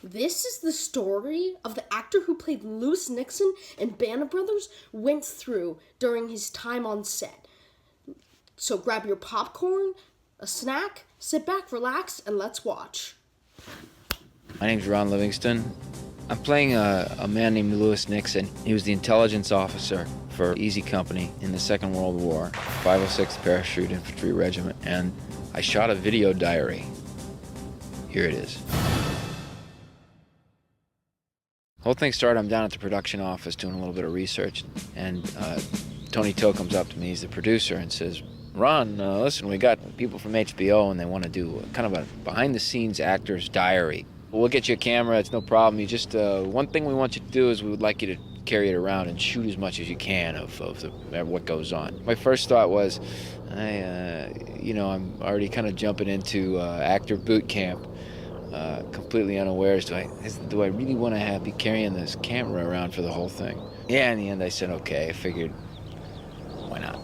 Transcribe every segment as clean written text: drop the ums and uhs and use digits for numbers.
This is the story of the actor who played Lewis Nixon and Band of Brothers went through during his time on set. So grab your popcorn, a snack, sit back, relax, and let's watch. My name's Ron Livingston. I'm playing a man named Lewis Nixon. He was the intelligence officer for Easy Company in the Second World War, 506th Parachute Infantry Regiment, and I shot a video diary. Here it is. The whole thing started, I'm down at the production office doing a little bit of research, and Tony Toh comes up to me, he's the producer, and says, Ron, listen, we got people from HBO and they want to do kind of a behind-the-scenes actor's diary. We'll get you a camera, it's no problem. You just, one thing we want you to do is we would like you to carry it around and shoot as much as you can of what goes on. My first thought was, I'm already kind of jumping into actor boot camp, completely unawares. Do I really want to be carrying this camera around for the whole thing? Yeah, in the end I said, okay, I figured, why not?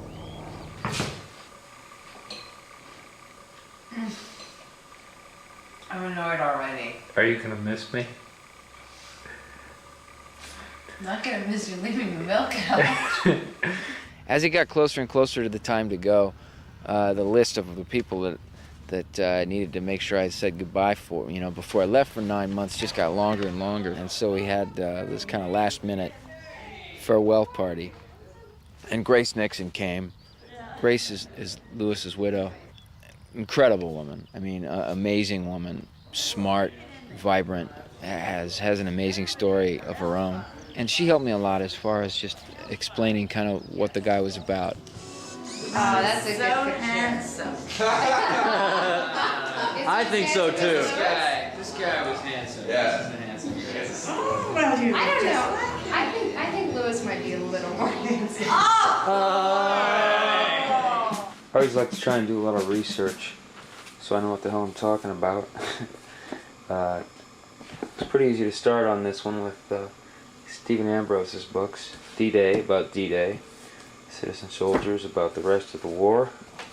I'm annoyed already. Are you gonna miss me? I'm not gonna miss you leaving the milk out. As it got closer and closer to the time to go, the list of the people that I needed to make sure I said goodbye for, before I left for 9 months, just got longer and longer. And so we had this kind of last-minute farewell party. And Grace Nixon came. Grace is Lewis's widow. Incredible woman. I mean, amazing woman. Smart, vibrant, has an amazing story of her own. And she helped me a lot as far as just explaining kind of what the guy was about. Oh, that's a good picture. Handsome. I think so too. This guy was handsome. Yeah. This is a handsome guy. I don't know. I think Lewis might be a little more handsome. I always like to try and do a lot of research so I know what the hell I'm talking about. It's pretty easy to start on this one with Stephen Ambrose's books. D-Day, about D-Day. Citizen Soldiers, about the rest of the war.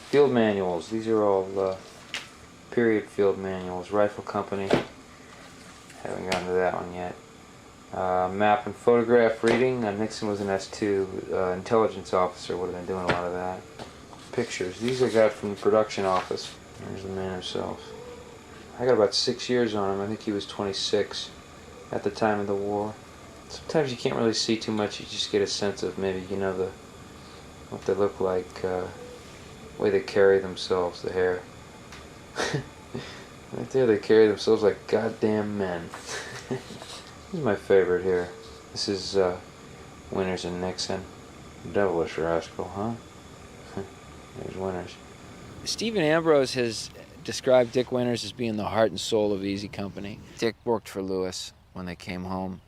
Field manuals, these are all period field manuals. Rifle Company, haven't gotten to that one yet. Map and photograph reading. Nixon was an S2 intelligence officer, would have been doing a lot of that. Pictures, these I got from the production office. There's the man himself. I got about 6 years on him. I think he was 26 at the time of the war. Sometimes you can't really see too much, you just get a sense of maybe, what they look like, the way they carry themselves, the hair. Right there, they carry themselves like goddamn men. This is my favorite here. This is Winters and Nixon. Devilish rascal, huh? There's Winters. Stephen Ambrose has described Dick Winters as being the heart and soul of Easy Company. Dick worked for Lewis when they came home,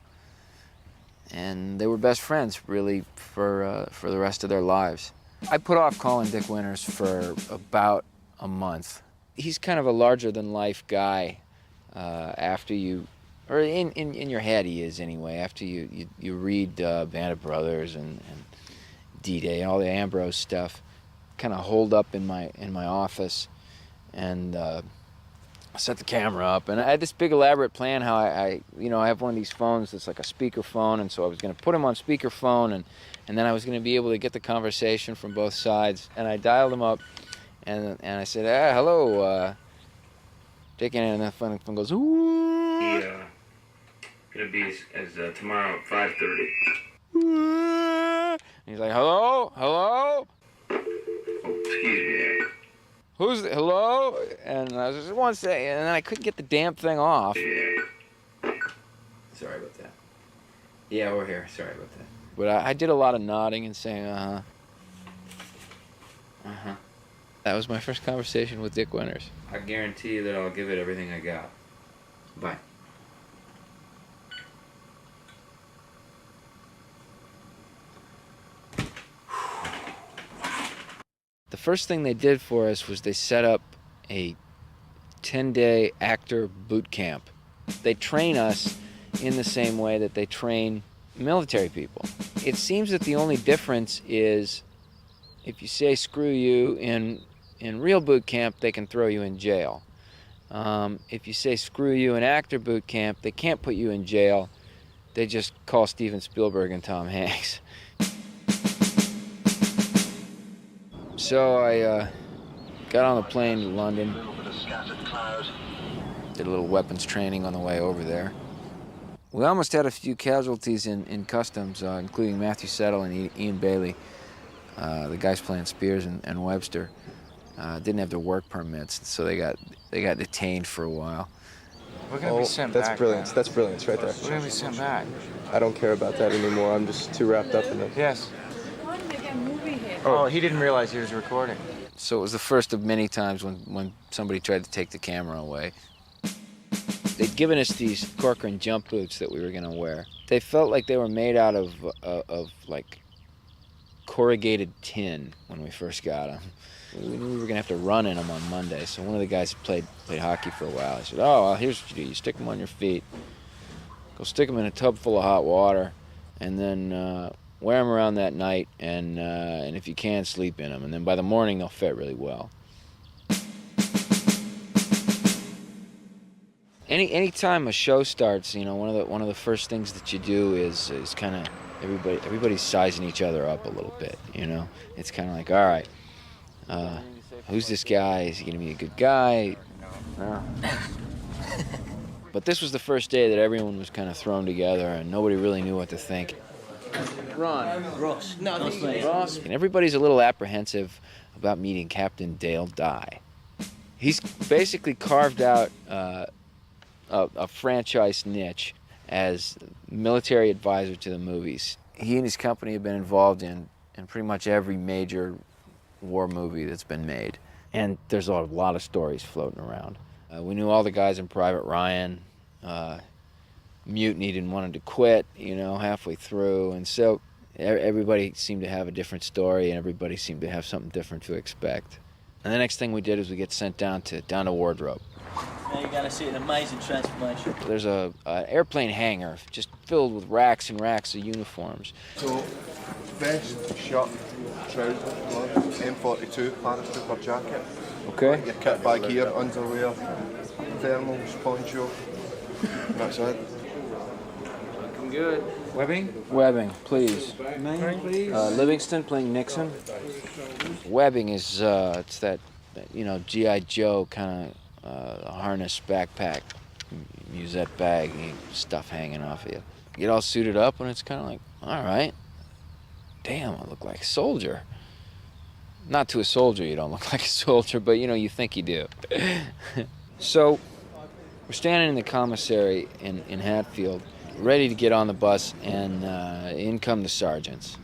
and they were best friends, really, for the rest of their lives. I put off calling Dick Winters for about a month. He's kind of a larger-than-life guy after you, or in your head he is anyway, after you read Band of Brothers and D-Day and all the Ambrose stuff. Kind of holed up in my office, and I set the camera up, and I had this big elaborate plan how I have one of these phones that's like a speaker phone, and so I was going to put him on speaker phone, and then I was going to be able to get the conversation from both sides, and I dialed him up, and I said, hello, Dick, and the phone goes, ooh. Gonna be as tomorrow at 5:30. And he's like, hello. Excuse me. Who's the, hello? And I was just one second, and then I couldn't get the damn thing off. Sorry about that. Yeah, we're here. Sorry about that. But I did a lot of nodding and saying, uh-huh. Uh-huh. That was my first conversation with Dick Winters. I guarantee you that I'll give it everything I got. Bye. The first thing they did for us was they set up a 10-day actor boot camp. They train us in the same way that they train military people. It seems that the only difference is if you say screw you in real boot camp, they can throw you in jail. If you say screw you in actor boot camp, they can't put you in jail. They just call Steven Spielberg and Tom Hanks. So I got on the plane to London. Did a little weapons training on the way over there. We almost had a few casualties in customs, including Matthew Settle and Ian Bailey, the guys playing Spears and Webster. Didn't have their work permits, so they got detained for a while. We're gonna be sent back. That's brilliance. That's brilliance right there. We're gonna be sent back. I don't care about that anymore. I'm just too wrapped up in it. Yes. I want to make a movie here. Oh, he didn't realize he was recording. So it was the first of many times when somebody tried to take the camera away. They'd given us these Corcoran jump boots that we were gonna wear. They felt like they were made out of like corrugated tin when we first got them. We knew we were gonna have to run in them on Monday, so one of the guys played hockey for a while. He said, "Oh, well, here's what you do: you stick them on your feet, go stick them in a tub full of hot water, and then wear them around that night, and if you can, sleep in them. And then by the morning, they'll fit really well." Any time a show starts, you know, one of the first things that you do is kind of everybody's sizing each other up a little bit. You know, it's kind of like, all right. Who's this guy? Is he going to be a good guy? No. But this was the first day that everyone was kind of thrown together and nobody really knew what to think. Ross. No, Ross. And everybody's a little apprehensive about meeting Captain Dale Dye. He's basically carved out a franchise niche as military advisor to the movies. He and his company have been involved in pretty much every major war movie that's been made. And there's a lot of stories floating around. We knew all the guys in Private Ryan. Mutinied and wanted to quit, you know, halfway through. And so everybody seemed to have a different story and everybody seemed to have something different to expect. And the next thing we did is we get sent down to wardrobe. Now you're gonna see an amazing transformation. There's an airplane hangar just filled with racks and racks of uniforms. So, vest, shirt, trousers, gloves, M42, paratrooper jacket. Okay. Your kit bag here, underwear, thermals, poncho. And that's it. Looking good. Webbing? Webbing, please. Name, please. Livingston playing Nixon. Webbing is it's that you know, G.I. Joe kind of harness backpack, musette bag, stuff hanging off of you. Get all suited up and it's kind of like, all right, damn, I look like a soldier. Not to a soldier, you don't look like a soldier, but you know, you think you do. So we're standing in the commissary in Hatfield, ready to get on the bus, and in come the sergeants.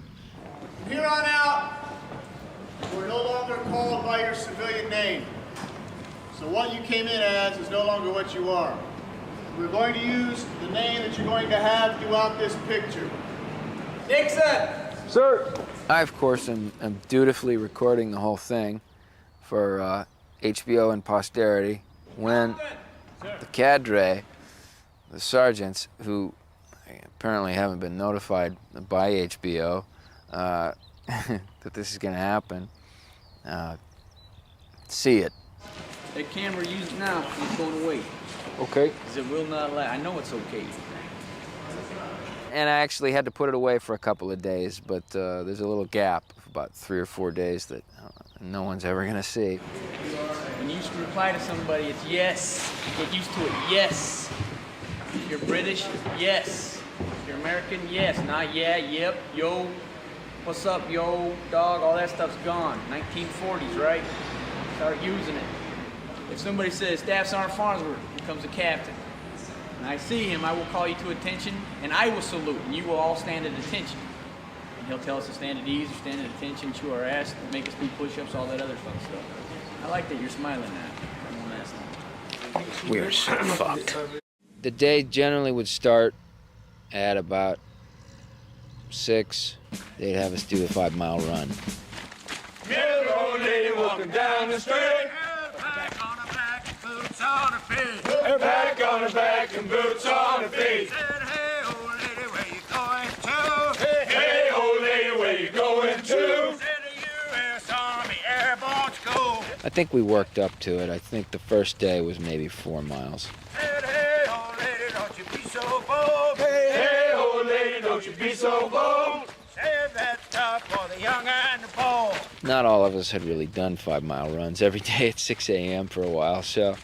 From here on out, we're no longer called by your civilian name. So what you came in as is no longer what you are. We're going to use the name that you're going to have throughout this picture. Nixon! Sir! I, of course, am dutifully recording the whole thing for HBO and posterity when the cadre, the sergeants, who apparently haven't been notified by HBO that this is going to happen, see it. That camera used now is going away. Okay. Because it will not allow. I know it's okay. And I actually had to put it away for a couple of days, but there's a little gap of about 3 or 4 days that no one's ever going to see. When you reply to somebody, it's yes. Get used to it, yes. If you're British, yes. If you're American, yes. Not yeah, yep, yo, what's up, yo, dog, all that stuff's gone. 1940s, right? Start using it. If somebody says, Staff Sergeant Farnsworth becomes a captain, and I see him, I will call you to attention, and I will salute, and you will all stand at attention. And he'll tell us to stand at ease or stand at attention, chew our ass, make us do push-ups, all that other fun stuff. I like that you're smiling now. I won't ask them. We're so fucked. The day generally would start at about 6. They'd have us do a 5-mile run. Hello, lady, walking down the street. Back on her back, boots on her feet. Back on her back and boots on her feet. Said, hey, old lady, where you going to? Hey, old lady, where you going to? Said the U.S. Army Airborne School. I think we worked up to it. I think the first day was maybe 4 miles. Hey, old lady, don't you be so bold. Hey, old lady, don't you be so bold. Save that stuff for the young and the bold. Not all of us had really done 5-mile runs every day at 6 a.m. for a while, so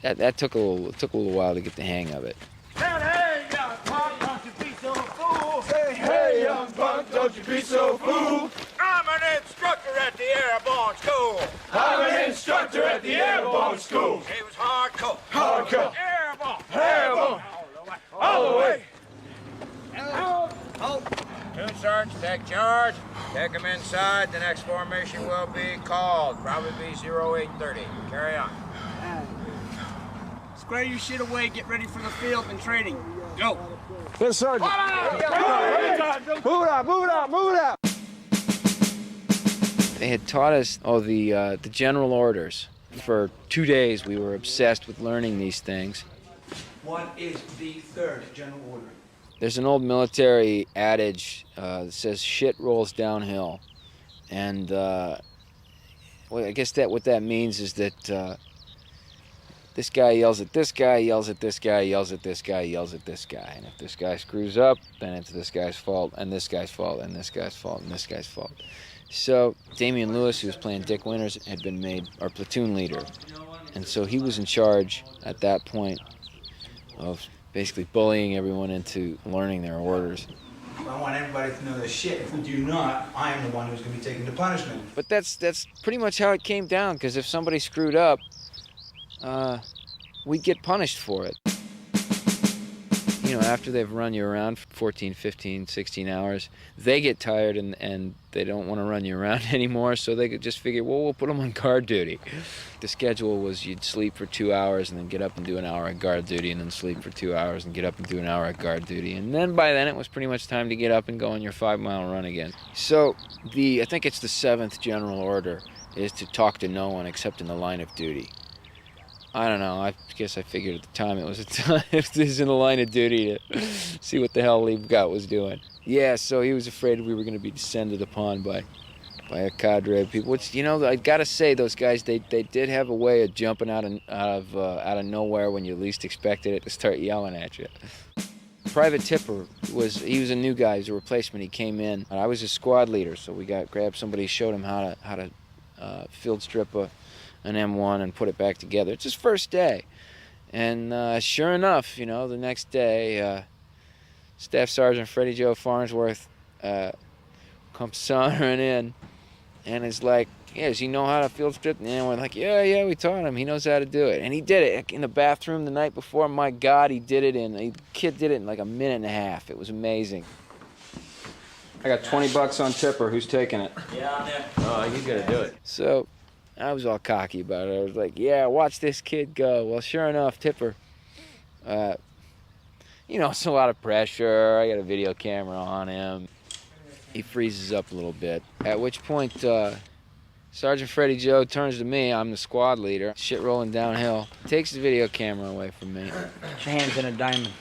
that took a little while to get the hang of it. Hey, young punk, don't you be so fool. Hey, young punk, don't you be so fool. I'm an instructor at the Airborne School. I'm an instructor at the Airborne School. It was hardcore. Hardcore. Airborne. Airborne. All the way. Halt. 2 sergeants, take charge. Take them inside. The next formation will be called. Probably be 0830. Carry on. Square your shit away, get ready for the field and training. Go. Yes, Sergeant. Move it out, move it out, move it out. They had taught us the general orders. For 2 days, we were obsessed with learning these things. What is the third general order? There's an old military adage that says shit rolls downhill. And well, I guess what that means is that this guy yells at this guy, yells at this guy, yells at this guy, yells at this guy. And if this guy screws up, then it's this guy's fault, and this guy's fault, and this guy's fault, and this guy's fault. So Damian Lewis, who was playing Dick Winters, had been made our platoon leader. And so he was in charge at that point of basically bullying everyone into learning their orders. I want everybody to know this shit. If we do not, I am the one who's going to be taking the punishment. But that's pretty much how it came down, because if somebody screwed up, we'd get punished for it. You know, after they've run you around for 14, 15, 16 hours, they get tired and they don't want to run you around anymore, so they could just figure, well, we'll put them on guard duty. The schedule was you'd sleep for 2 hours and then get up and do an hour at guard duty, and then sleep for 2 hours and get up and do an hour at guard duty. And then by then it was pretty much time to get up and go on your 5-mile run again. So I think it's the 7th general order is to talk to no one except in the line of duty. I don't know, I guess I figured at the time it was a time if he was in the line of duty to see what the hell Liebgott was doing. Yeah, so he was afraid we were going to be descended upon by a cadre of people, which, you know, I gotta say, those guys, they did have a way of jumping out of nowhere when you least expected it to start yelling at you. Private Tipper he was a new guy, he was a replacement, he came in. I was his squad leader, so we grabbed somebody, showed him how to field strip an M1 and put it back together. It's his first day. And sure enough, you know, the next day, Staff Sergeant Freddie Joe Farnsworth comes sauntering in and is like, yeah, does he know how to field strip? And we're like, yeah, we taught him. He knows how to do it. And he did it in the bathroom the night before. My God, the kid did it in like a minute and a half. It was amazing. I got $20 on Tipper. Who's taking it? Yeah, I'm there. Oh, he's gonna do it. So I was all cocky about it. I was like, yeah, watch this kid go. Well, sure enough, Tipper, you know, it's a lot of pressure. I got a video camera on him. He freezes up a little bit, at which point Sergeant Freddie Joe turns to me. I'm the squad leader. Shit rolling downhill. Takes the video camera away from me. Put your hands in a diamond.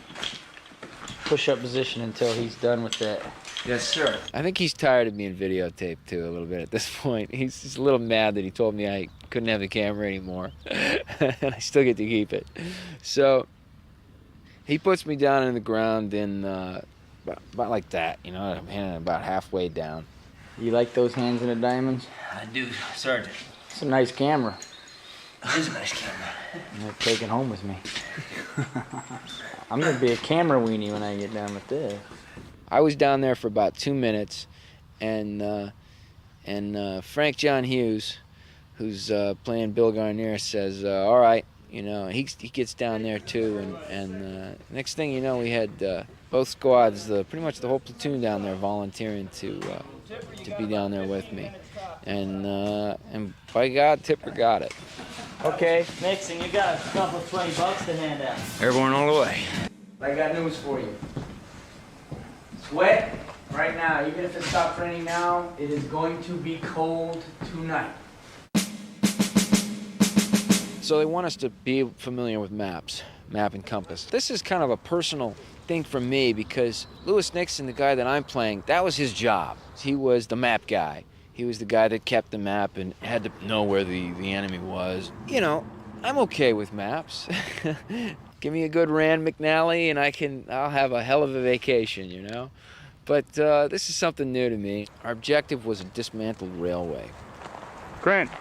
Push-up position until he's done with that. Yes, sir. I think he's tired of being videotaped, too, a little bit at this point. He's just a little mad that he told me I couldn't have the camera anymore. And I still get to keep it. So he puts me down in the ground in about like that, you know, about halfway down. You like those hands in the diamonds? I do, Sergeant. It's a nice camera. It is a nice camera. I'm gonna take it home with me. I'm gonna be a camera weenie when I get done with this. I was down there for about 2 minutes, and Frank John Hughes, who's playing Bill Garnier, says, all right, you know, he gets down there too, and next thing you know, we had both squads, pretty much the whole platoon down there volunteering to be down there with me, and by God, Tipper got it. Okay, next thing, you got a couple of $20 to hand out. Airborne all the way. I got news for you. It's wet right now. Even if it stops raining now, it is going to be cold tonight. So they want us to be familiar with maps, map and compass. This is kind of a personal thing for me because Lewis Nixon, the guy that I'm playing, that was his job. He was the map guy. He was the guy that kept the map and had to know where the enemy was. You know, I'm okay with maps. Give me a good Rand McNally and I'll have a hell of a vacation, you know? But this is something new to me. Our objective was a dismantled railway. Grant,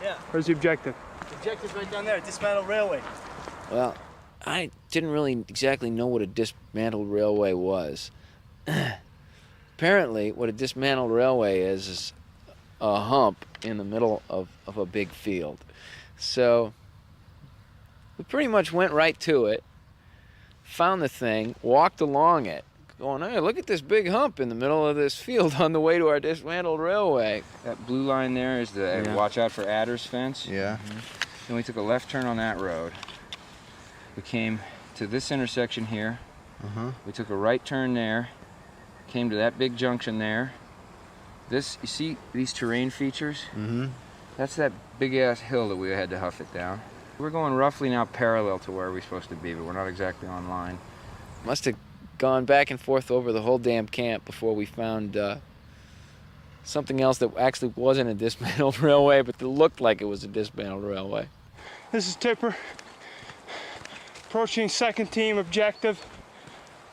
Yeah. where's the objective? The objective's right down there, dismantle railway. Well, I didn't really exactly know what a dismantled railway was. Apparently, what a dismantled railway is a hump in the middle of a big field. So we pretty much went right to it, found the thing, walked along it, going, hey, look at this big hump in the middle of this field on the way to our dismantled railway. That blue line there is the watch out for adders fence. Yeah. Then we took a left turn on that road. We came to this intersection here. We took a right turn there, came to that big junction there. This, you see these terrain features? That's that big ass hill that we had to huff it down. We're going roughly now parallel to where we're supposed to be, but we're not exactly on line. Must have gone back and forth over the whole damn camp before we found something else that actually wasn't a dismantled railway, but that looked like it was a dismantled railway. This is Tipper. Approaching second team objective.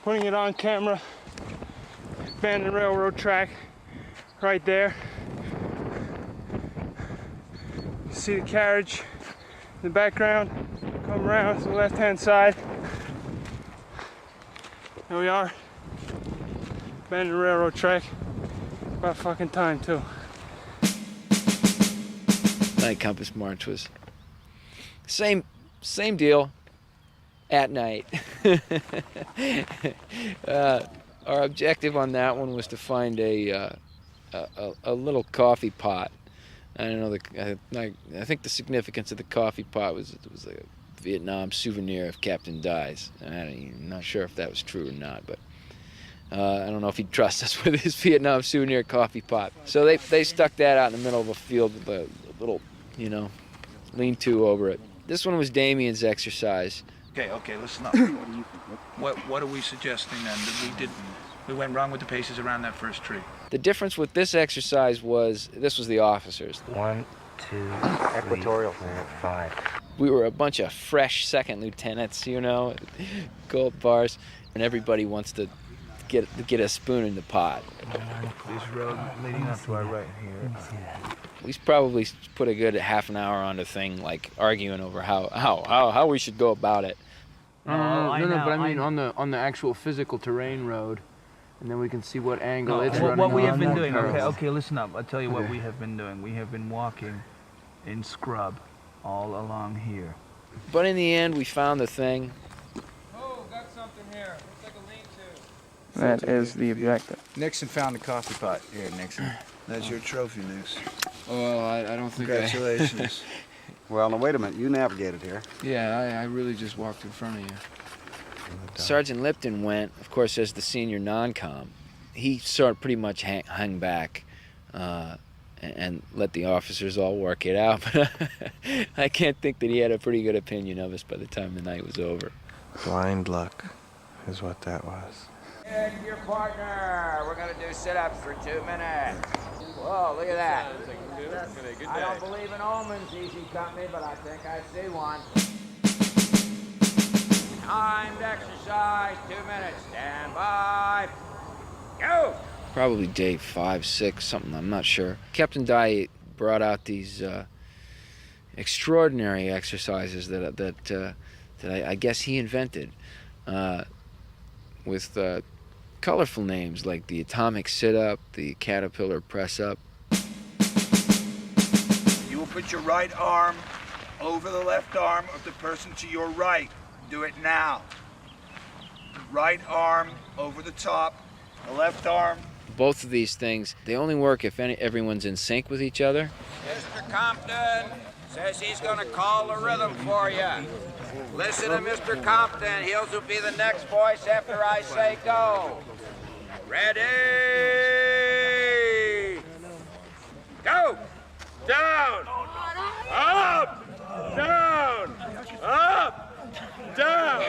Putting it on camera. Abandoned railroad track right there. You see the carriage in the background. Come around to the left-hand side. There we are. Abandoned railroad track. About fucking time too. Night Compass March was same deal at night. Our objective on that one was to find a little coffee pot. I don't know, I think the significance of the coffee pot was it was a Vietnam souvenir of Captain Dye's. I'm not sure if that was true or not, but I don't know if he'd trust us with his Vietnam souvenir coffee pot. So they stuck that out in the middle of a field with a little, you know, lean-to over it. This one was Damien's exercise. Okay, listen up. What are we suggesting then? That we went wrong with the paces around that first tree? The difference with this exercise was, this was the officers. 1, 2, equatorial 5. We were a bunch of fresh second lieutenants, you know, gold bars, and everybody wants to get a spoon in the pot. This road leading up to our right here. We probably put a good half an hour on the thing, like arguing over how we should go about it. But I mean on the actual physical terrain road, and then we can see what angle it's What running we on. have been doing, okay, listen up. I'll tell you what we have been doing. We have been walking in scrub all along here. But in the end, we found the thing. Oh, got something here. Looks like a lean-to. That is the objective. Nixon found the coffee pot. Here, Nixon. That's your trophy, Nix. Oh, well, I don't think Congratulations. Well, now wait a minute. You navigated here. Yeah, I really just walked in front of you. Sergeant Lipton went, of course, as the senior non-com. He sort of pretty much hung back and let the officers all work it out. But I can't think that he had a pretty good opinion of us by the time the night was over. Blind luck is what that was. And your partner. We're going to do sit-ups for 2 minutes. Whoa, look at that. I don't believe in omens, easy company, but I think I see one. Timed exercise, 2 minutes. Stand by. Go! Probably day 5, 6, something, I'm not sure. Captain Dye brought out these extraordinary exercises that I guess he invented with colorful names like the atomic sit-up, the caterpillar press-up. You will put your right arm over the left arm of the person to your right. Do it now. Right arm over the top, the left arm. Both of these things, they only work if everyone's in sync with each other. Mr. Compton says he's going to call the rhythm for you. Listen to Mr. Compton. He'll be the next voice after I say go. Ready? Go! Down! Up! Down! Up! Down!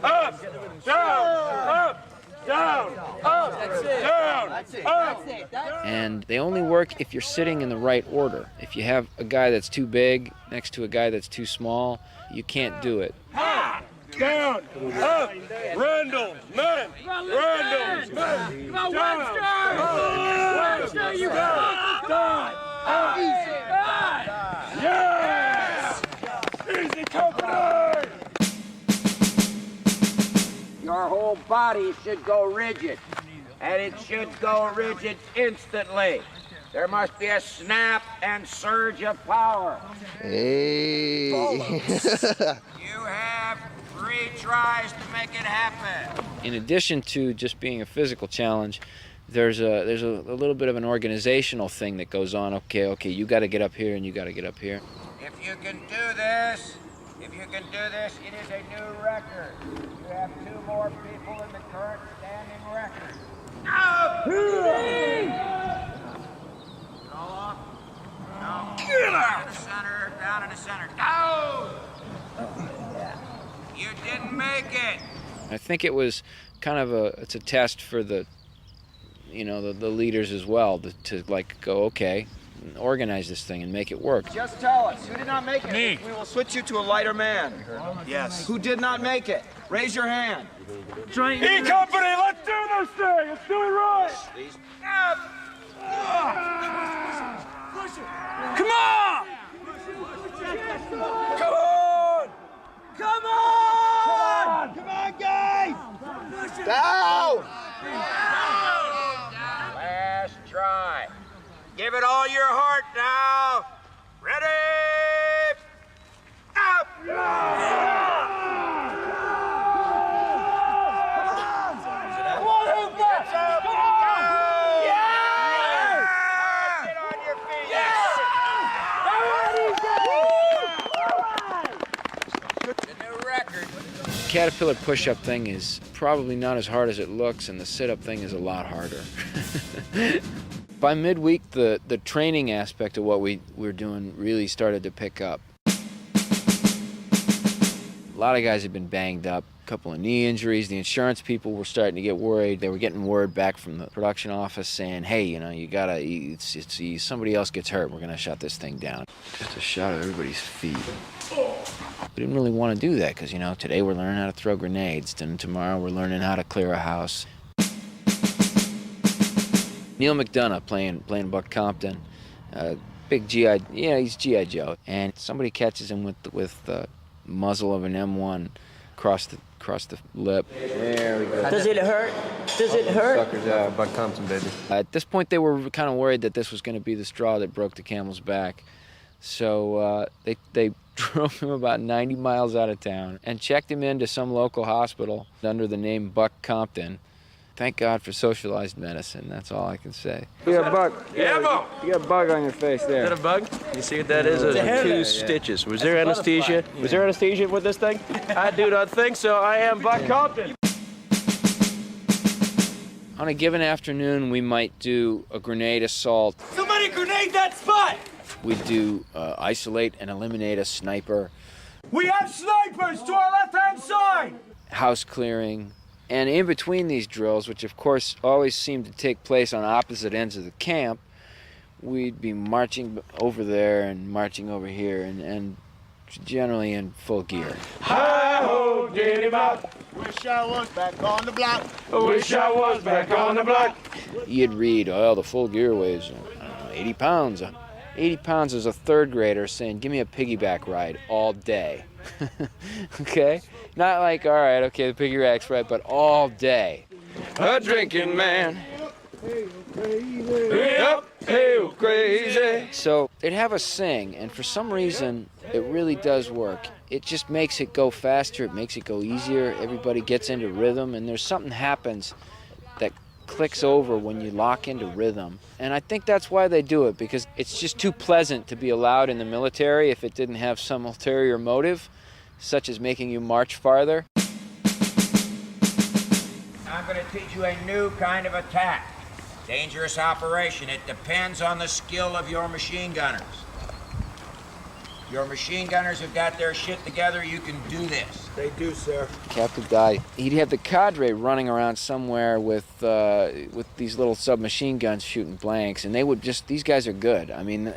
Up! Down! Up! Down! Up! Down! And they only work if you're sitting in the right order. If you have a guy that's too big next to a guy that's too small, you can't do it. Down, up, Randall, man, Randall, man, down, Webster, you down, yes, easy company. Your whole body should go rigid, and it should go rigid instantly. There must be a snap and surge of power. Hey. You have 3 tries to make it happen. In addition to just being a physical challenge, there's a little bit of an organizational thing that goes on. Okay, you got to get up here and you got to get up here. If you can do this, it is a new record. You have 2 more people in the current standing record. Out! All off. No. Get out! To the center, down in the center. Down! You didn't make it. I think it was kind of it's a test for the leaders as well to like go, okay, organize this thing and make it work. Just tell us, who did not make it? Me. We will switch you to a lighter man. Yes. Who did not make it? Raise your hand. E Company, let's do this thing. Let's do it right. Come on! Come on! Come on! Come on, guys! Down! Last try. Give it all your heart now. Ready? Up! Caterpillar push-up thing is probably not as hard as it looks, and the sit-up thing is a lot harder. By midweek, the training aspect of what we were doing really started to pick up. A lot of guys had been banged up, a couple of knee injuries. The insurance people were starting to get worried. They were getting word back from the production office saying, hey, you gotta, somebody else gets hurt, we're gonna shut this thing down. Just a shot of everybody's feet. We didn't really want to do that because, today we're learning how to throw grenades, then tomorrow we're learning how to clear a house. Neil McDonough playing Buck Compton, big GI, he's GI Joe, and somebody catches him with the muzzle of an M1 across the lip. There we go. Does it hurt? Does it hurt? Suckers out, Buck Compton, baby. At this point, they were kind of worried that this was going to be the straw that broke the camel's back, so they drove him about 90 miles out of town and checked him into some local hospital under the name Buck Compton. Thank God for socialized medicine, that's all I can say. You got a bug. Yeah, You got a bug on your face there. Is that a bug? You see what that is? Those are 2 stitches. Was there anesthesia? Was there anesthesia with this thing? I do not think so. I am Buck Compton. On a given afternoon, we might do a grenade assault. Somebody grenade that spot! We'd do isolate and eliminate a sniper. We have snipers to our left-hand side! House clearing. And in between these drills, which of course always seemed to take place on opposite ends of the camp, we'd be marching over there and marching over here and generally in full gear. Hi-ho, diddy bop. Wish I was back on the block. Wish I was back on the block. You'd read, the full gear weighs 80 pounds. 80 pounds is a 3rd grader saying, give me a piggyback ride all day. Okay? Not like, all right, okay, the piggyback's right, but all day. A drinking man. Hey up, hey crazy. So they'd have us sing, and for some reason, it really does work. It just makes it go faster, it makes it go easier, everybody gets into rhythm, and there's something happens that clicks over when you lock into rhythm. And I think that's why they do it, because it's just too pleasant to be allowed in the military if it didn't have some ulterior motive, such as making you march farther. I'm going to teach you a new kind of attack. Dangerous operation. It depends on the skill of your machine gunners. Your machine gunners have got their shit together, you can do this. They do, sir. Captain Dye, he'd have the cadre running around somewhere with these little submachine guns shooting blanks, and they would just, these guys are good. I mean,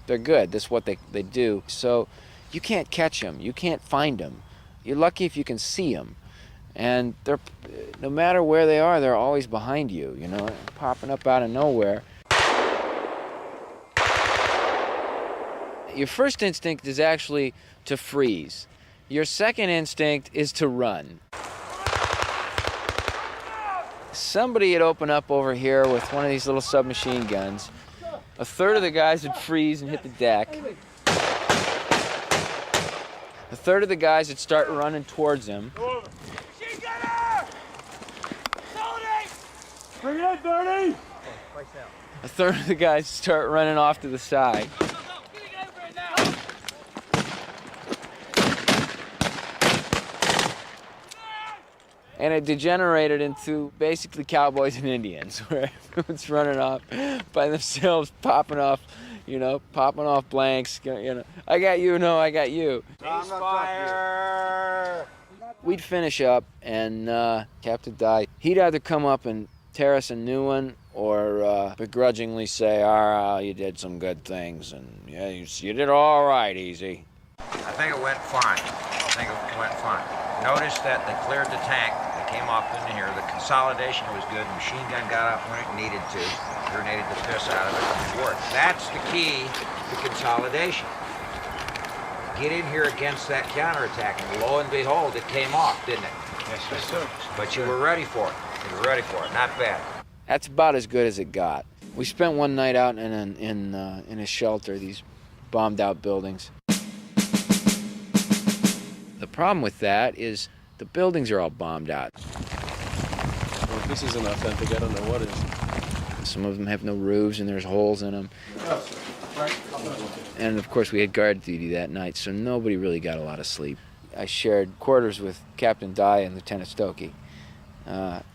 they're good. That's what they do. So you can't catch them. You can't find them. You're lucky if you can see them. And they're, no matter where they are, they're always behind you, you know, popping up out of nowhere. Your first instinct is actually to freeze. Your second instinct is to run. Somebody had opened up over here with one of these little submachine guns. A third of the guys would freeze and hit the deck. A third of the guys would start running towards him. Bring it in, Bernie! A third of the guys start running off to the side. And it degenerated into basically cowboys and Indians, where everyone's running off by themselves, popping off blanks. You know, I got you, no, I got you. Fire! We'd finish up, and Captain Dye, he'd either come up and tear us a new one, or begrudgingly say, you did some good things, and yeah, you did all right, Easy. I think it went fine. Notice that they cleared the tank. They came off into here. The consolidation was good. The machine gun got up when it needed to. Grenaded the piss out of it and it worked. That's the key to consolidation. Get in here against that counterattack, and lo and behold, it came off, didn't it? Yes, sir. But you were ready for it. Not bad. That's about as good as it got. We spent one night out in a shelter, these bombed out buildings. The problem with that is the buildings are all bombed out. Well, if this isn't authentic, I don't know what is. Some of them have no roofs and there's holes in them. And of course we had guard duty that night, so nobody really got a lot of sleep. I shared quarters with Captain Dye and Lieutenant Stokey,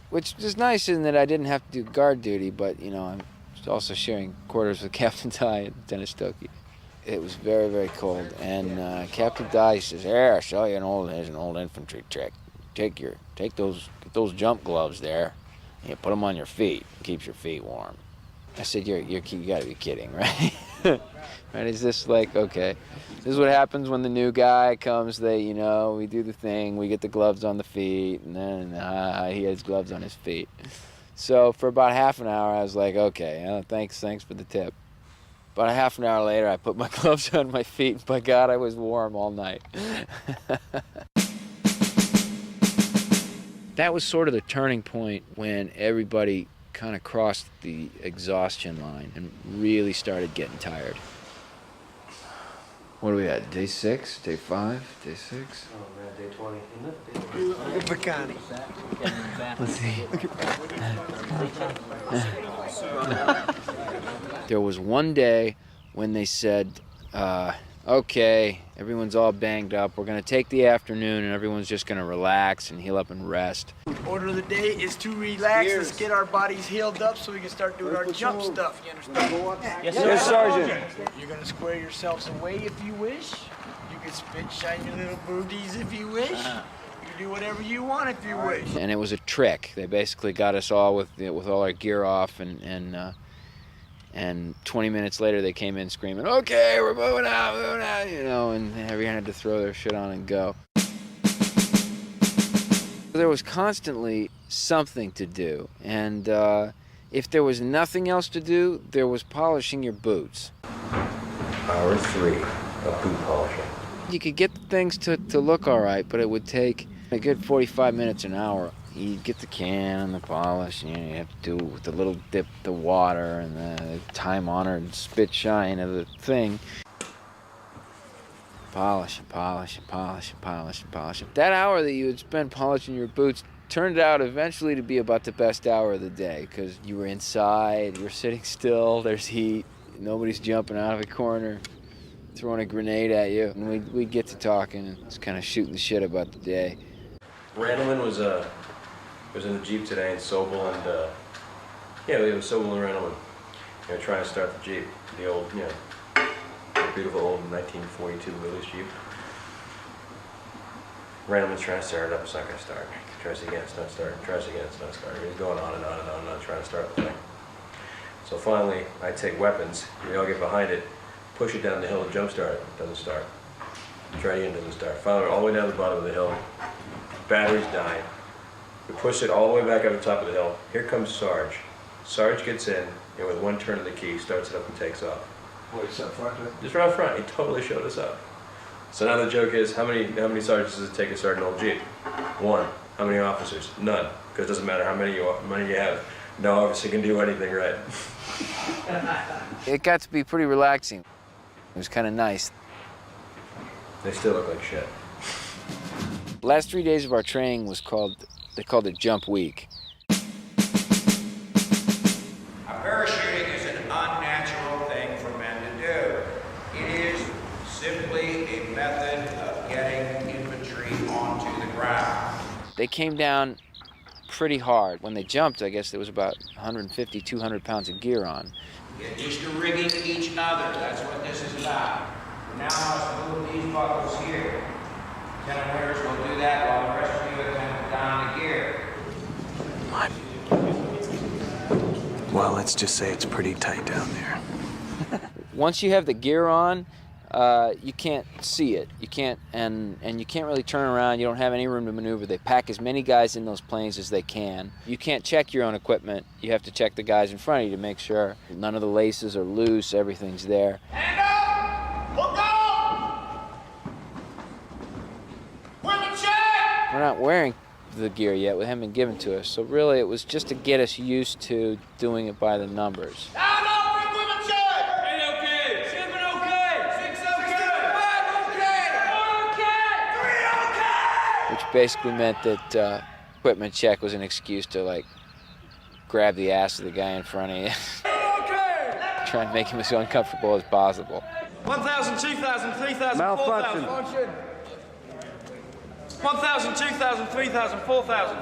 which is nice in that I didn't have to do guard duty, but you know, I'm also sharing quarters with Captain Dye and Lieutenant Stokey. It was very, very cold, and Captain Dye says, "Here, I'll show you an old infantry trick. Get those jump gloves there, and you put them on your feet. It keeps your feet warm." I said, you gotta be kidding, right? Right? Is this like, okay, this is what happens when the new guy comes, we do the thing, we get the gloves on the feet, and then he has gloves on his feet. So for about half an hour, I was like, okay, thanks for the tip. About a half an hour later, I put my gloves on my feet, and by God, I was warm all night. That was sort of the turning point when everybody kind of crossed the exhaustion line and really started getting tired. What are we at? Day 6? Day 5? Day 6? Oh man, day 20. Bacani. Let's see. There was one day when they said, okay, everyone's all banged up. We're going to take the afternoon and everyone's just going to relax and heal up and rest. Order of the day is to relax. Let's get our bodies healed up so we can start doing our jump stuff. You understand? Yes, sir. Yes, Sergeant. You're gonna square yourselves away if you wish. You can spit shine your little booties if you wish. You can do whatever you want if you wish. And it was a trick. They basically got us all with all our gear off, and 20 minutes later they came in screaming, "Okay, we're moving out," and everyone had to throw their shit on and go. There was constantly something to do, and if there was nothing else to do, there was polishing your boots. Hour 3 of boot polishing. You could get things to look all right, but it would take a good 45 minutes, an hour. You get the can and the polish, and you have to do with the little dip, the water, and the time-honored spit shine of the thing. Polish and polish and polish and polish and polish. That hour that you would spend polishing your boots turned out eventually to be about the best hour of the day, because you were inside, you were sitting still, there's heat, nobody's jumping out of a corner, throwing a grenade at you, and we'd get to talking and just kind of shooting the shit about the day. Randleman was in the Jeep today in Sobel, and we was Sobel and Randleman, trying to start the Jeep, the old, beautiful old 1942 Willys Jeep. Randleman's trying to start it up, it's not going to start. Tries again, it's not starting. Tries again, it's not starting. He's going on and on and on and on, trying to start the thing. So finally, I take weapons, we all get behind it, push it down the hill, jump start it, doesn't start. Try again, doesn't start. Finally, we're all the way down the bottom of the hill, battery's dying. We push it all the way back up the top of the hill. Here comes Sarge. Sarge gets in, and with one turn of the key, starts it up and takes off. Wait, it's up front? Just right up front, he totally showed us up. So now the joke is, how many sergeants does it take to start an old Jeep? One. How many officers? None. Because it doesn't matter how many you have. No officer can do anything right. It got to be pretty relaxing. It was kind of nice. They still look like shit. The last 3 days of our training they called it Jump Week. Parachuting is an unnatural thing for men to do. It is simply a method of getting infantry onto the ground. They came down pretty hard. When they jumped, I guess there was about 150, 200 pounds of gear on. Get used to rigging each other. That's what this is about. We now must move these buckles here. Lieutenant Winters will do that while the rest of you attempt to don the gear. Well, let's just say it's pretty tight down there. Once you have the gear on, you can't see it. You can't, and you can't really turn around. You don't have any room to maneuver. They pack as many guys in those planes as they can. You can't check your own equipment. You have to check the guys in front of you to make sure none of the laces are loose, everything's there. Hand up! Look out! Women check! We're not wearing the gear yet. It hadn't been given to us. So really, it was just to get us used to doing it by the numbers. Down off, bring women check! 8 okay, 7 okay, 6 okay, 5 okay, 4 okay, 3 okay! Which basically meant that equipment check was an excuse to, like, grab the ass of the guy in front of you. Try and make him as uncomfortable as possible. 1,000, 2,000, 3,000, 4,000. 1,000, 2,000, 3,000, 4,000.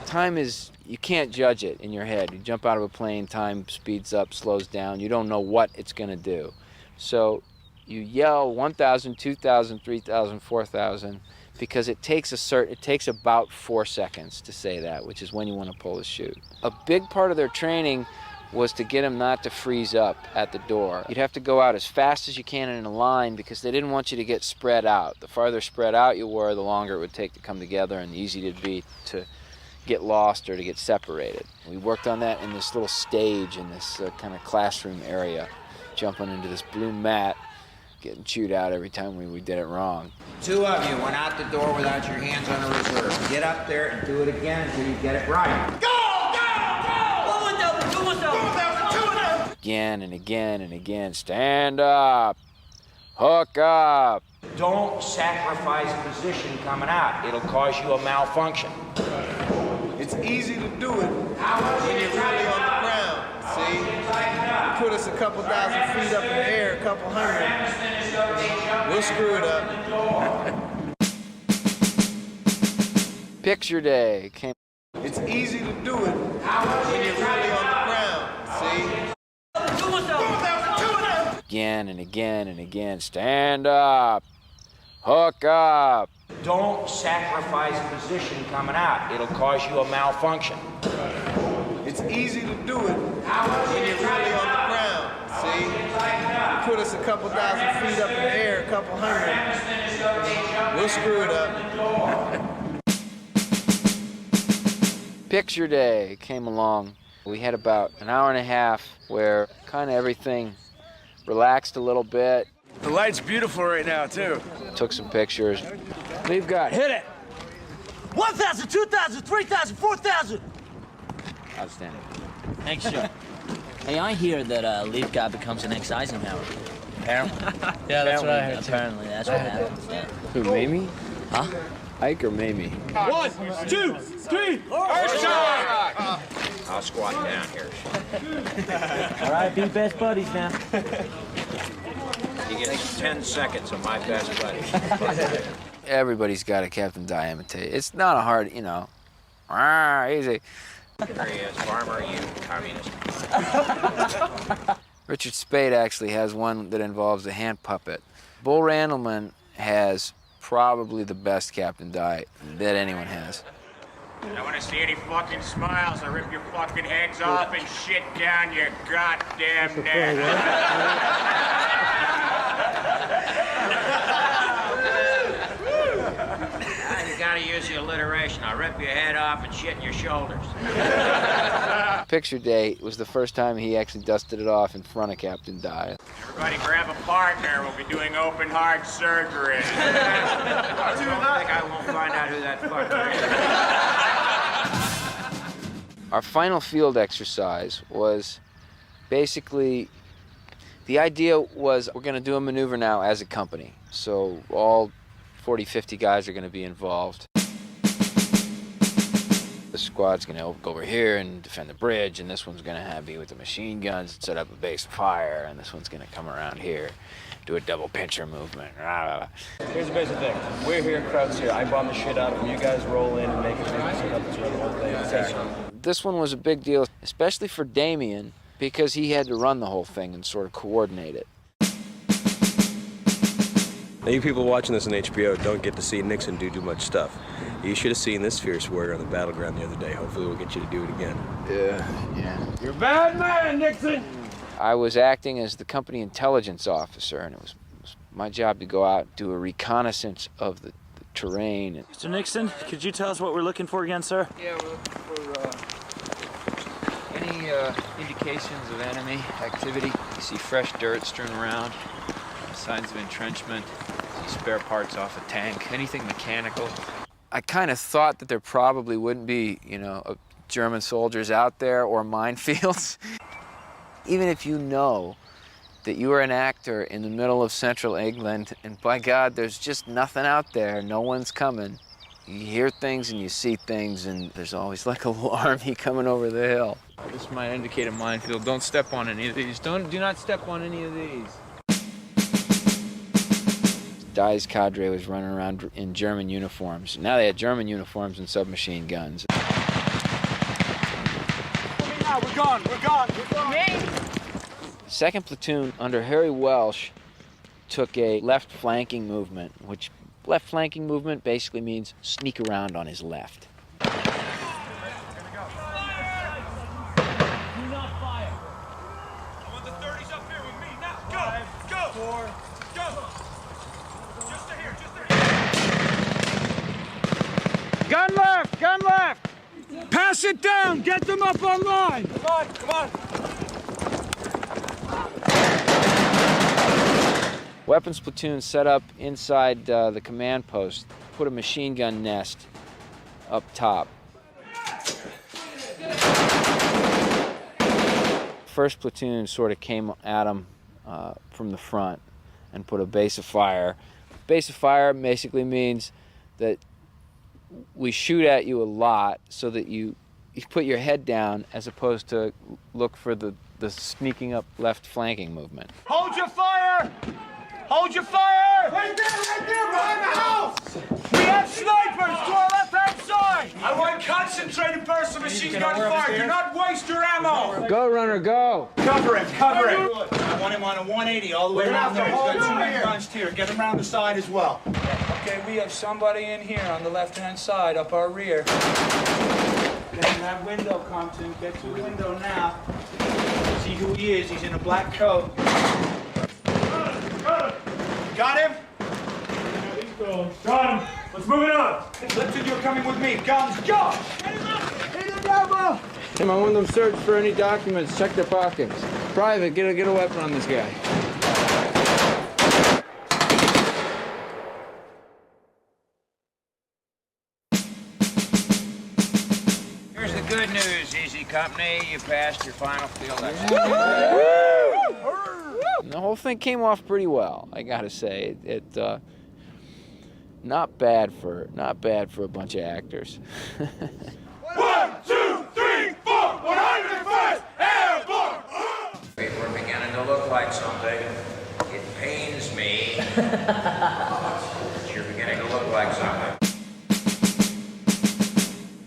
Time is, you can't judge it in your head. You jump out of a plane, time speeds up, slows down. You don't know what it's going to do. So you yell 1,000, 2,000, 3,000, 4,000 because it takes about 4 seconds to say that, which is when you want to pull the chute. A big part of their training was to get them not to freeze up at the door. You'd have to go out as fast as you can in a line because they didn't want you to get spread out. The farther spread out you were, the longer it would take to come together and the easier it'd be to get lost or to get separated. We worked on that in this little stage in this kind of classroom area, jumping into this blue mat, getting chewed out every time we did it wrong. 2 of you went out the door without your hands on the reserve. Get up there and do it again until you get it right. Go! Again and again and again. Stand up. Hook up. Don't sacrifice position coming out. It'll cause you a malfunction. It's easy to do it when you're really on the ground. See? You put us a couple thousand feet up in the air, a couple hundred. We'll screw it up. Picture day came. It's easy to do it when you're really on the ground. See? Again and again and again. Stand up. Hook up. Don't sacrifice position coming out. It'll cause you a malfunction. It's easy to do it when you're really on the ground. See? You put us a couple thousand feet up in the air, a couple hundred. We'll screw it up. Picture day came along. We had about an hour and a half where kind of everything relaxed a little bit. The light's beautiful right now, too. Took some pictures. We've got, hit it! 1,000, 2,000, 3,000, 4,000! Outstanding. Thanks, Joe. Hey, I hear that Leaf Guy becomes an ex-Eisenhower. Apparently. Yeah, that's what I heard, too. Apparently, that's what happens. Yeah. Who, Mamie? Huh? Ike or Mamie? 1, 2, 3, I'll squat down here. All right, be best buddies now. You get 10 seconds of my best buddy. Everybody's got a Captain Dye imitate. It's not a hard, easy. Here he is, farmer, you communist. Richard Spade actually has one that involves a hand puppet. Bull Randleman has probably the best Captain Dye that anyone has. I want to see any fucking smiles. I rip your fucking heads off and shit down your goddamn neck. You gotta use the alliteration. I'll rip your head off and shit in your shoulders. Picture day was the first time he actually dusted it off in front of Captain Dye. Everybody grab a partner. We'll be doing open heart surgery. I don't think I won't find out who that fucker is. Our final field exercise was basically, the idea was we're going to do a maneuver now as a company. So all 40, 50 guys are going to be involved. The squad's going to go over here and defend the bridge, and this one's going to be with the machine guns and set up a base of fire, and this one's going to come around here, do a double pincher movement. Here's the basic thing. We're here, crowd's here. I bomb the shit out of them. You guys roll in and make it set up the whole thing. Exactly. This one was a big deal, especially for Damien, because he had to run the whole thing and sort of coordinate it. Now, you people watching this on HBO don't get to see Nixon do much stuff. You should have seen this fierce warrior on the battleground the other day. Hopefully we'll get you to do it again. Yeah. You're a bad man, Nixon! I was acting as the company intelligence officer, and it was my job to go out, do a reconnaissance of the terrain. Mr. Nixon, could you tell us what we're looking for again, sir? Yeah, we're looking for any indications of enemy activity. You see fresh dirt strewn around, signs of entrenchment, spare parts off a tank, anything mechanical. I kind of thought that there probably wouldn't be, German soldiers out there or minefields. Even if you know that you are an actor in the middle of central England, and by God, there's just nothing out there, no one's coming. You hear things and you see things, and there's always like a little army coming over the hill. This might indicate a minefield. Don't step on any of these. Do not step on any of these. Dye's cadre was running around in German uniforms. Now they had German uniforms and submachine guns. We're gone. Second platoon under Harry Welsh took a left flanking movement, which left flanking movement basically means sneak around on his left. Do not fire. I want the 30s up here with me. Now, go. 4, go. Just to here. Gun left! Pass it down! Get them up on line! Come on. Weapons platoon set up inside the command post, put a machine gun nest up top. First platoon sort of came at them from the front and put a base of fire. Base of fire basically means that we shoot at you a lot so that you put your head down as opposed to look for the sneaking up left flanking movement. Hold your fire! Right there, behind the house! We have snipers to our left-hand side! I want concentrated bursts of machine gun fire. Do not waste your ammo! Go, runner, go! Cover him! I want him on a 180 all the way around there. He's got 2 main guns here. Get him around the side as well. Okay, we have somebody in here on the left-hand side, up our rear. Get in that window, Compton. Get to the window now. See who he is. He's in a black coat. Got him? Got him. Let's move it on. Lipton, you're coming with me. Guns, go! Tim, I want them searched for any documents. Check their pockets. Private, get a weapon on this guy. Here's the good news, Easy Company. You passed your final field exercise. The whole thing came off pretty well, I gotta say. It not bad for a bunch of actors. 1, 2, 3, 4, 101st Airborne! We're beginning to look like something. It pains me. But you're beginning to look like something.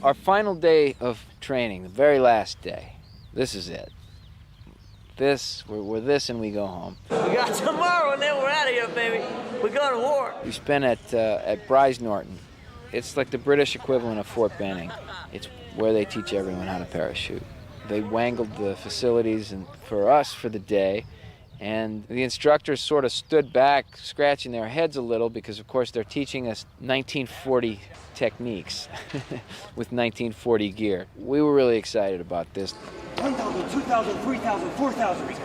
Our final day of training, the very last day, this is it. this, we're this, and we go home. We got tomorrow, and then we're out of here, baby. We go to war. We spent at Bryce Norton. It's like the British equivalent of Fort Benning. It's where they teach everyone how to parachute. They wangled the facilities and for us for the day, and the instructors sort of stood back, scratching their heads a little, because of course they're teaching us 1940 techniques with 1940 gear. We were really excited about this. 1,000, 2,000, 3,000, 4,000.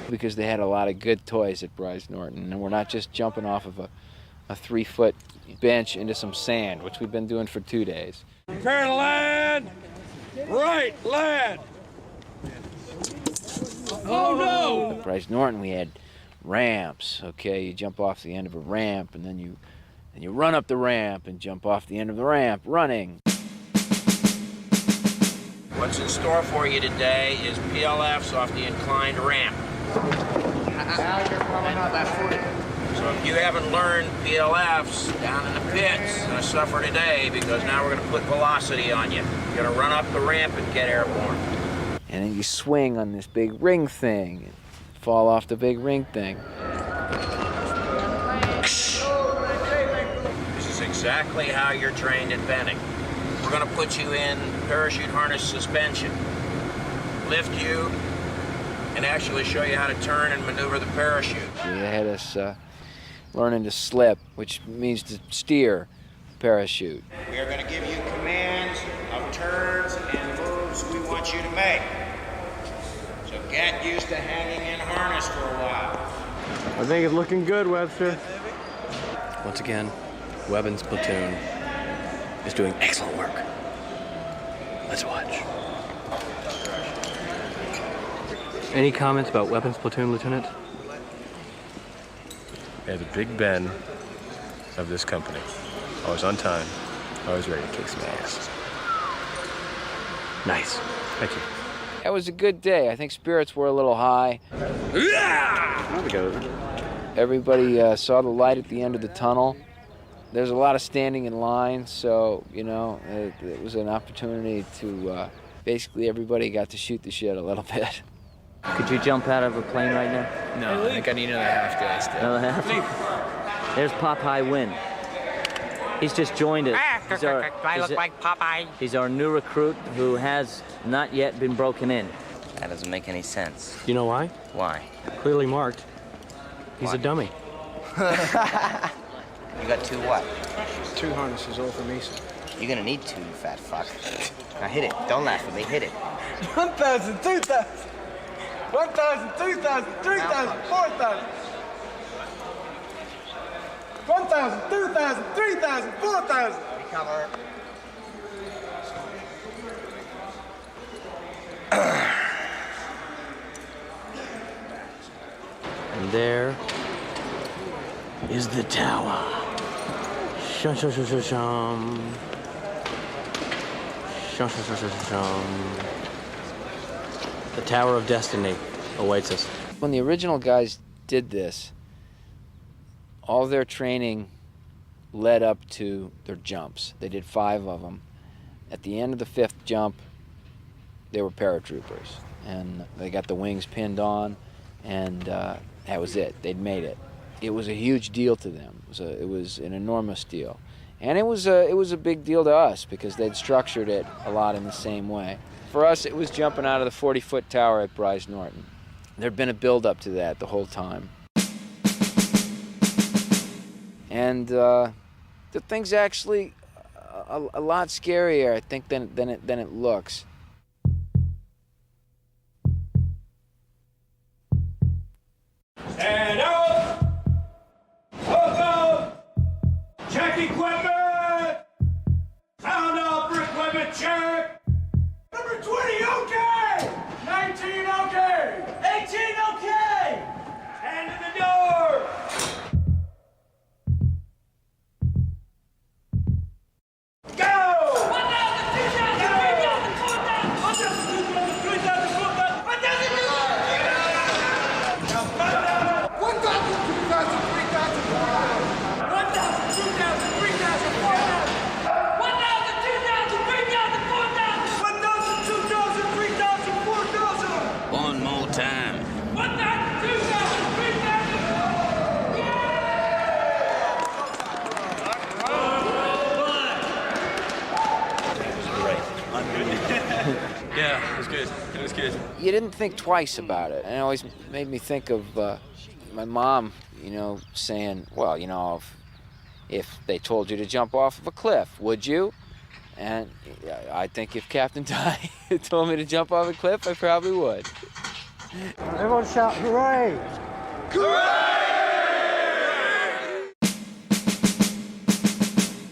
Because they had a lot of good toys at Bryce Norton, and we're not just jumping off of a 3-foot bench into some sand, which we've been doing for 2 days. Prepare to land! Right, land! Oh no! At Bryce Norton, we had ramps. Okay, you jump off the end of a ramp, and then you run up the ramp and jump off the end of the ramp, running. What's in store for you today is PLFs off the inclined ramp. Now you're coming up that footing. So if you haven't learned PLFs down in the pits, you're going to suffer today, because now we're going to put velocity on you. You're going to run up the ramp and get airborne. And then you swing on this big ring thing and fall off the big ring thing. This is exactly how you're trained at Benning. We're going to put you in parachute harness suspension, lift you, and actually show you how to turn and maneuver the parachute. They had us learning to slip, which means to steer parachute. We are going to give you commands of turns and moves we want you to make. So get used to hanging in harness for a while. I think it's looking good, Webster. Once again, Webbins' platoon is doing excellent work. Let's watch. Any comments about Webbins' platoon, Lieutenant? They're the Big Ben of this company. Always on time, always ready to kick some ass. Nice. Thank you. That was a good day. I think spirits were a little high. Everybody saw the light at the end of the tunnel. There's a lot of standing in line, so, you know, it was an opportunity to, basically everybody got to shoot the shit a little bit. Could you jump out of a plane right now? No, I think I need another half day still. Another half? There's Popeye Wynn. He's just joined us. Do I look like Popeye? He's our new recruit who has not yet been broken in. That doesn't make any sense. You know why? Why? Clearly marked. He's a dummy. You got 2 what? 2 harnesses, all for me, sir. You're gonna need 2, you fat fuck. Now hit it. Don't laugh at me. Hit it. 1,000, 2,000, 1,000, 2,000, 3,000, 4,000. 1,000, 2,000, 3,000, 4,000. Recover. And there is the tower. Shum, shum, shum, shum, shum. Shum, shum, shum, shum, shum. The Tower of Destiny awaits us. When the original guys did this, all their training led up to their jumps. They did 5 of them. At the end of the 5th jump, they were paratroopers, and they got the wings pinned on, and that was it. They'd made it. It was a huge deal to them. It was an enormous deal, and it was a big deal to us because they'd structured it a lot in the same way. For us, it was jumping out of the 40-foot tower at Bryce Norton. There'd been a build-up to that the whole time. And the thing's actually a lot scarier, I think, than it looks. And out! Hook up! Check equipment! Sound off for equipment check! Number 20, okay! 19, okay! 18, okay! Hand in the door! Go! 1,000, 2,000, 3,000, 4,000, 1,000, 2,000, 3,000, 4,000, 1,000, 2,000, 3,000, 4,000. Yeah, it was good. It was good. You didn't think twice about it. And it always made me think of my mom, saying, well, if they told you to jump off of a cliff, would you? And I think if Captain Ty told me to jump off a cliff, I probably would. Everyone shout, hooray!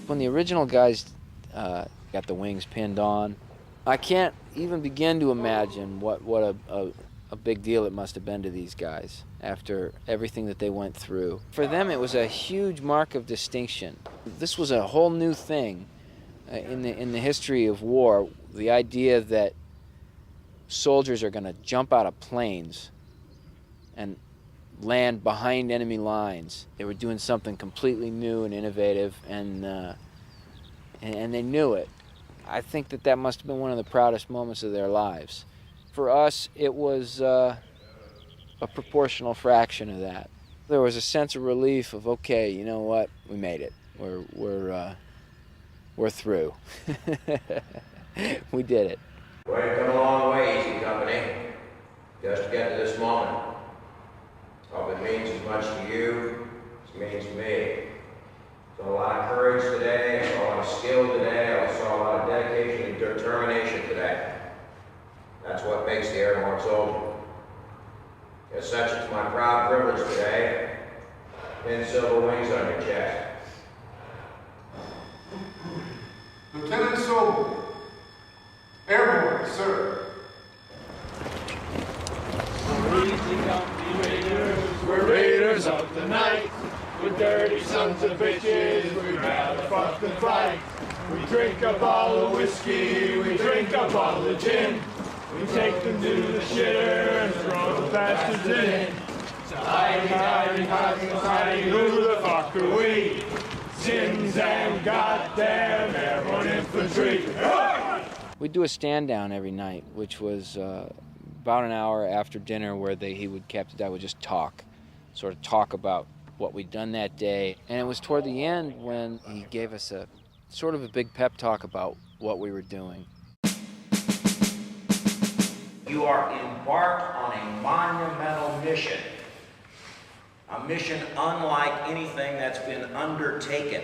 When the original guys got the wings pinned on, I can't even begin to imagine what a big deal it must have been to these guys after everything that they went through. For them, it was a huge mark of distinction. This was a whole new thing in the history of war, the idea that soldiers are going to jump out of planes and land behind enemy lines. They were doing something completely new and innovative, and they knew it. I think that must have been one of the proudest moments of their lives. For us, it was a proportional fraction of that. There was a sense of relief of, okay, you know what, we made it. We're through. We did it. Well, you've come a long way, Easy Company, just to get to this moment. Hope it means as much to you as it means to me. Saw a lot of courage today, I saw a lot of skill today, I saw a lot of dedication and determination today. That's what makes the airborne soldier. As such, it's my proud privilege today to pin silver wings on your chest. Lieutenant Sobel, airborne, sir. We're raiders of the night. We're dirty sons of bitches. We'd rather fuck than fight. We drink a bottle of whiskey. We drink a bottle of gin. We take them to the shitter and throw the bastards in. So hiding, who the fuck are we? Sims and goddamn airborne infantry. We'd do a stand down every night, which was about an hour after dinner where Captain Dye would just sort of talk about what we'd done that day. And it was toward the end when he gave us a sort of a big pep talk about what we were doing. You are embarked on a monumental mission. A mission unlike anything that's been undertaken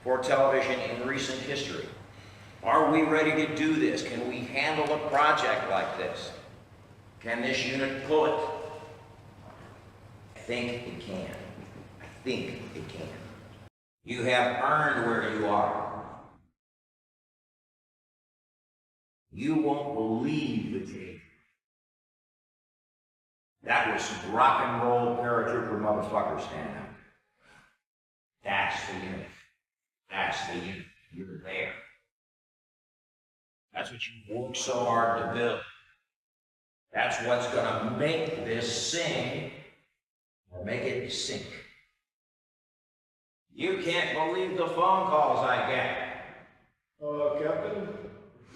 for television in recent history. Are we ready to do this? Can we handle a project like this? Can this unit pull it? I think it can. I think it can. You have earned where you are. You won't believe the tape. That was some rock and roll paratrooper motherfucker standing up. That's the unit. That's the unit. You're there. That's what you worked so hard to build. That's what's gonna make this sing or make it sink. You can't believe the phone calls I get. Captain,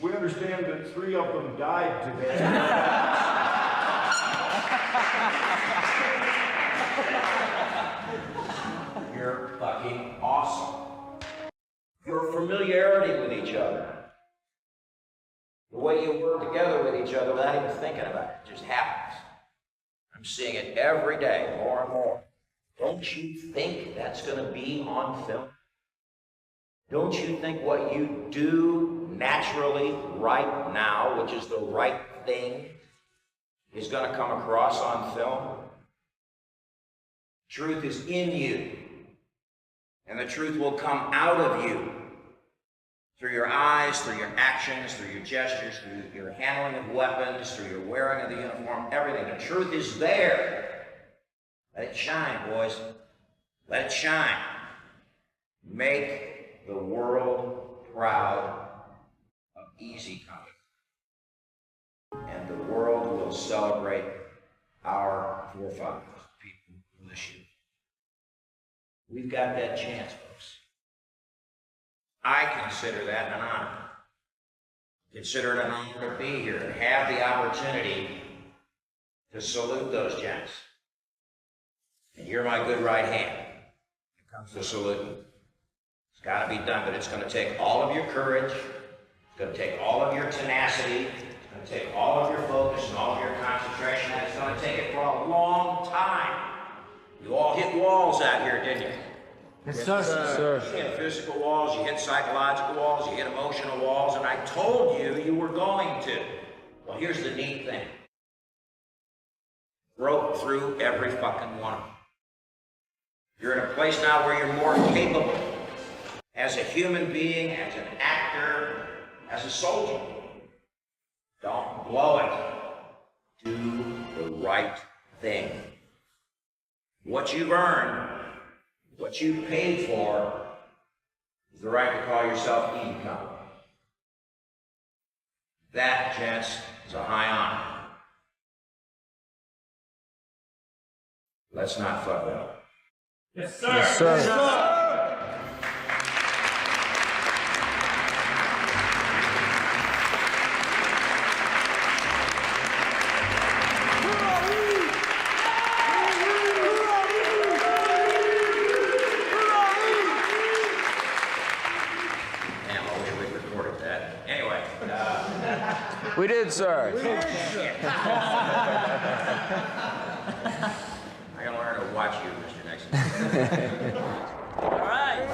we understand that 3 of them died today. You're fucking awesome. Your familiarity with each other. The way you work together with each other without even thinking about it. It just happens. I'm seeing it every day, more and more. Don't you think that's going to be on film? Don't you think what you do naturally right now, which is the right thing, is going to come across on film? Truth is in you, and the truth will come out of you through your eyes, through your actions, through your gestures, through your handling of weapons, through your wearing of the uniform, everything. The truth is there. Let it shine, boys. Let it shine. Make the world proud of Easy Company. And the world will celebrate our forefathers, people of this year. We've got that chance, folks. I consider that an honor. Consider it an honor to be here and have the opportunity to salute those gents. And you're my good right hand when it comes to saluting. It's got to be done, but it's going to take all of your courage. It's going to take all of your tenacity, it's going to take all of your focus and all of your concentration, and it's going to take it for a long time. You all hit walls out here, didn't you? Yes, sir. You hit physical walls, you hit psychological walls, you hit emotional walls, and I told you you were going to. Well, here's the neat thing. Broke through every fucking one of them. You're in a place now where you're more capable as a human being, as an actor, as a soldier. Don't blow it. Do the right thing. What you've earned, what you've paid for, is the right to call yourself E Company. That, gents, is a high honor. Let's not fuck it up. Yes, sir. Yes, sir. Yes, sir. Damn, I wish we'd recorded that. Anyway, We did, sir. I gotta learn to watch you, Mr. Nixon. All right.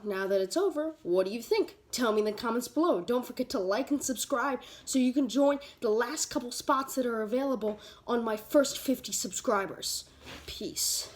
Now that it's over, what do you think? Tell me in the comments below. Don't forget to like and subscribe so you can join the last couple spots that are available on my first 50 subscribers. Peace.